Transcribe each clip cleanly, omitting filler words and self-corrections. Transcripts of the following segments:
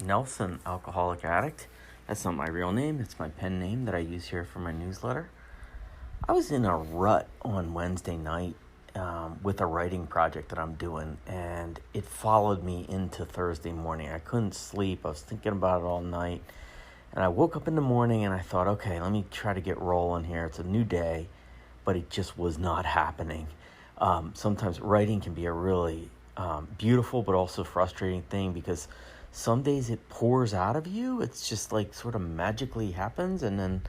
Nelson, alcoholic addict. That's not my real name. It's my pen name that I use here for my newsletter. I was in a rut on Wednesday night with a writing project that I'm doing, and it followed me into Thursday morning. I couldn't sleep. I was thinking about it all night, and I woke up in the morning and I thought, okay, let me try to get rolling here. It's a new day, but it just was not happening. Sometimes writing can be a really beautiful but also frustrating thing, because some days it pours out of you. It's just like sort of magically happens, and then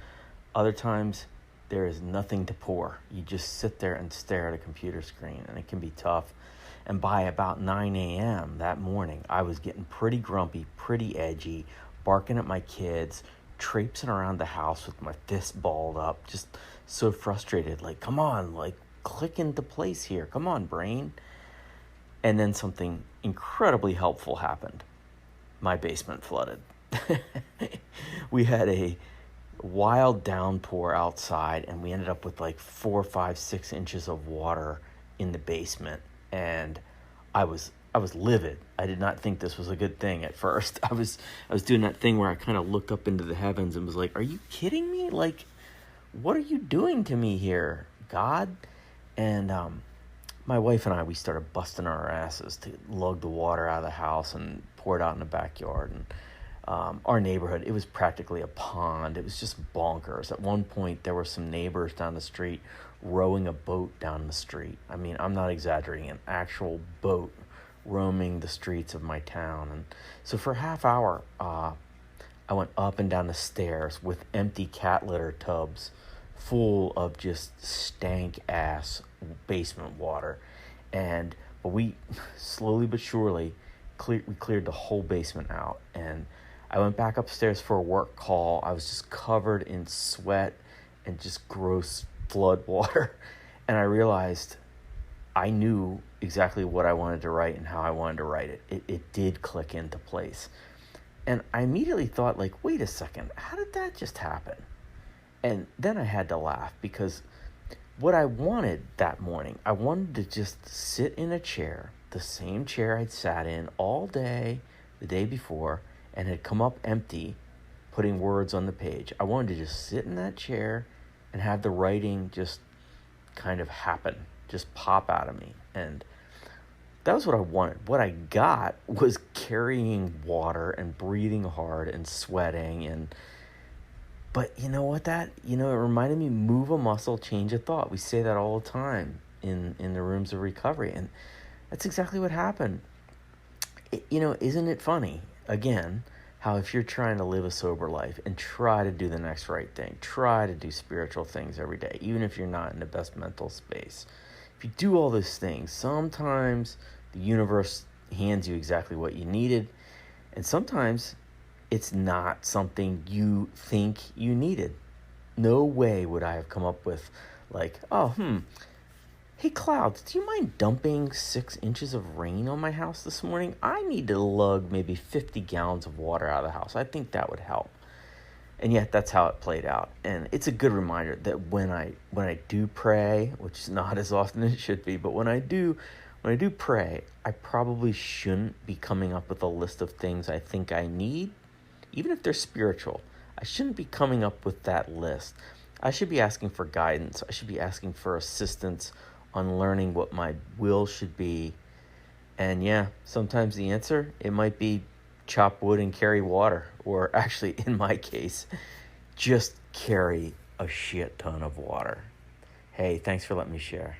other times there is nothing to pour. You just sit there and stare at a computer screen, and it can be tough. And by about 9 a.m. that morning, I was getting pretty grumpy, pretty edgy, barking at my kids, traipsing around the house with my fist balled up, just so frustrated. Like, come on, like, click into place here. Come on, brain. And then something incredibly helpful happened. My basement flooded. We had a wild downpour outside, and we ended up with like 4, 5, 6 inches of water in the basement. And I was livid. I did not think this was a good thing at first. I was doing that thing where I kind of looked up into the heavens and was like, are you kidding me? Like, what are you doing to me here, God? And my wife and I, we started busting our asses to lug the water out of the house and pour it out in the backyard. And our neighborhood, it was practically a pond. It was just bonkers. At one point, there were some neighbors down the street rowing a boat down the street. I mean, I'm not exaggerating, an actual boat roaming the streets of my town. And so for a half hour, I went up and down the stairs with empty cat litter tubs full of just stank ass basement water. But we slowly but surely cleared the whole basement out. And I went back upstairs for a work call. I was just covered in sweat and just gross flood water. And I realized I knew exactly what I wanted to write and how I wanted to write it. It did click into place. And I immediately thought, like, wait a second, how did that just happen? And then I had to laugh, because what I wanted that morning, I wanted to just sit in a chair, the same chair I'd sat in all day the day before and had come up empty, putting words on the page. I wanted to just sit in that chair and have the writing just kind of happen, just pop out of me. And that was what I wanted. What I got was carrying water and breathing hard and sweating. But you know what it reminded me, move a muscle, change a thought. We say that all the time in the rooms of recovery. And that's exactly what happened. Isn't it funny, again, how if you're trying to live a sober life and try to do the next right thing, try to do spiritual things every day, even if you're not in the best mental space, if you do all those things, sometimes the universe hands you exactly what you needed. And sometimes it's not something you think you needed. No way would I have come up with like, hey, clouds, do you mind dumping 6 inches of rain on my house this morning? I need to lug maybe 50 gallons of water out of the house. I think that would help. And yet that's how it played out. And it's a good reminder that when I do pray, which is not as often as it should be, but when I do pray, I probably shouldn't be coming up with a list of things I think I need. Even if they're spiritual, I shouldn't be coming up with that list. I should be asking for guidance. I should be asking for assistance on learning what my will should be. And yeah, sometimes the answer, it might be chop wood and carry water. Or actually, in my case, just carry a shit ton of water. Hey, thanks for letting me share.